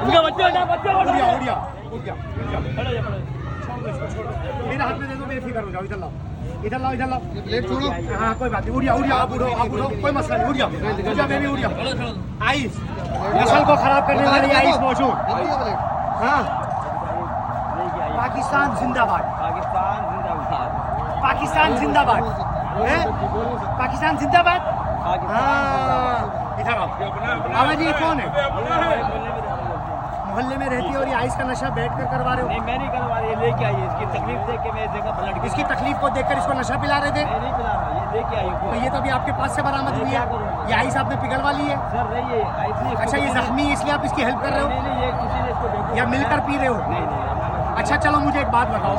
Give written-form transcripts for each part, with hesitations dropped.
उनका बच्चा ना बच्चा उड़िया उड़िया उड़िया मेरे हाथ में दे दो, बेफिक्र हो जाओ। इधर लाओ इधर लाओ इधर लाओ, प्लेट छोड़ो। हाँ कोई बात नहीं। उड़िया उड़िया, आप उड़ो कोई मसला नहीं। उड़िया उड़िया बेबी उड़िया। आइस नस्ल को खराब करने वाली आइस मौजूद। जल्दी है प्लेट। हाँ पाकिस्तान जिंदाबाद, पाकिस्तान जिंदाबाद, पाकिस्तान जिंदाबाद है, पाकिस्तान जिंदाबाद। हाँ इधर आओ। बाबा जी ये कौन है? मोहल्ले में रहती है और ये आइस का नशा बैठ कर करवा रहे हो? नहीं मैं नहीं करवा रही, ये लेके आई है। इसकी तकलीफ देख के मैं देखा ब्लड की। इसकी तकलीफ को देखकर इसको नशा पिला रहे थे? मैं नहीं पिला रहा, ये लेके आई तो है। ये तो अभी आपके पास से बरामद हुई है। ये आइस आपने पिघलवा ली है? सर रही है इतनी। अच्छा ये जख्मी इसलिए आप इसकी हेल्प कर रहे हो नहीं नहीं, ये किसी ने इसको देखो या मिलकर पी रहे हो? नहीं नहीं। अच्छा चलो मुझे एक बात बताओ,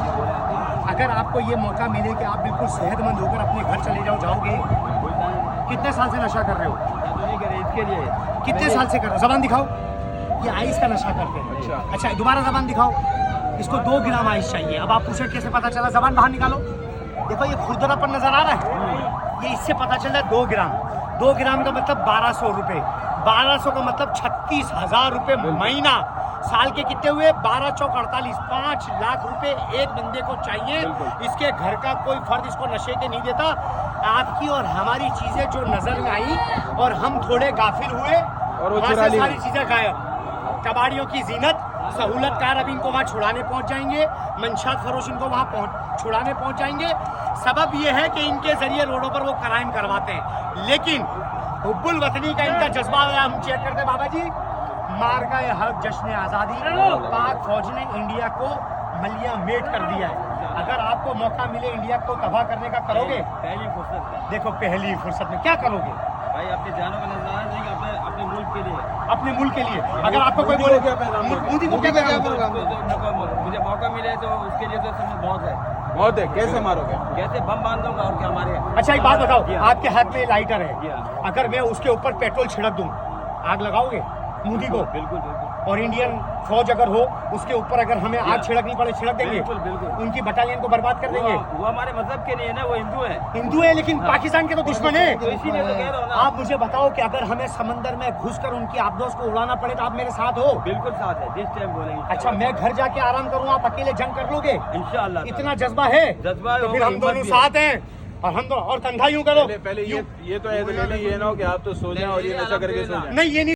अगर आपको ये मौका मिले कि आप बिल्कुल सेहतमंद होकर अपने घर चले जाओ, जाओगे? कितने साल से नशा कर रहे हो? नहीं करे इसके लिए। कितने साल से कर रहे हो? जबान दिखाओ। ये आइस का नशा करते हैं। अच्छा दोबारा जबान दिखाओ। इसको 2 ग्राम आइस चाहिए। अब आप पूछे कैसे पता चला? जबान बाहर निकालो। देखो ये खुरदरापन नजर आ रहा है, ये इससे पता चल रहा है 2 ग्राम। 2 ग्राम का मतलब 1200 रुपये। 1200 का मतलब 36,000 रुपये महीना। साल के कितने हुए? 12 चौक 48, 5 लाख रुपए एक बंदे को चाहिए। इसके घर का कोई फर्द इसको नशे के नहीं देता। आपकी और हमारी चीजें जो नजर में आई और हम थोड़े गाफिल हुए और वहाँ से सारी चीजें गायब। कबाड़ियों की जीनत, सहूलतकार अब इनको वहाँ छुड़ाने पहुंच जाएंगे, मंशात फरोश इनको वहाँ छुड़ाने पहुंच जाएंगे। सबब यह है कि इनके जरिए रोडों पर वो क्राइम करवाते हैं। लेकिन हुब्बुल वतनी का इनका जज्बा हम चेक करते हैं। बाबा जी मार का यह हक जश्न आज़ादी, पाक फौज ने इंडिया को मलिया मेट कर दिया है। अगर आपको मौका मिले इंडिया को तबाह करने का, करोगे? पहली फुर्सत है। देखो पहली फुर्सत में क्या करोगे? भाई अपनी जानों का नजराना देंगे अपने अपने मुल्क के लिए। अपने मुल्क के लिए। अगर आपको कोई बोले मोदी को क्या करोगे? मुझे मौका मिले तो उसके लिए तो समझ बहुत है। बहुत है। कैसे मारोगे? कैसे बम बांध दूंगा और क्या मारे। अच्छा एक बात बताओ, आपके हाथ में लाइटर है, अगर मैं उसके ऊपर पेट्रोल छिड़क दूं, आग लगाओगे मोदी को? बिल्कुल बिल्कुल। और इंडियन फौज अगर हो उसके ऊपर अगर हमें आग छिड़कनी पड़े, छिड़क देंगे? बिल्कुल बिल्कुल। उनकी बटालियन को बर्बाद कर देंगे? वो हमारे मजहब के नहीं है ना, वो हिंदू है। हिंदू है लेकिन पाकिस्तान के तो दुश्मन है। तो इसीलिए तो कह रहा हूँ ना। आप मुझे बताओ कि अगर हमें समंदर में घुसकर उनकी आबदोज को उड़ाना पड़े तो आप मेरे साथ हो? बिल्कुल साथ है, जिस टाइम बोलेंगे। अच्छा मैं घर जाके आराम करूँ, आप अकेले जंग कर लोगे? इंशाअल्लाह। इतना जज्बा है? जज्बा तो फिर हम दोनों साथ हैं और हम दोनों, और कंधा यूं करो। पहले ये तो ऐसे ले लें, ये ना हो कि आप तो सो जाएं और ये नशा करके सो जाएं। नहीं ये नहीं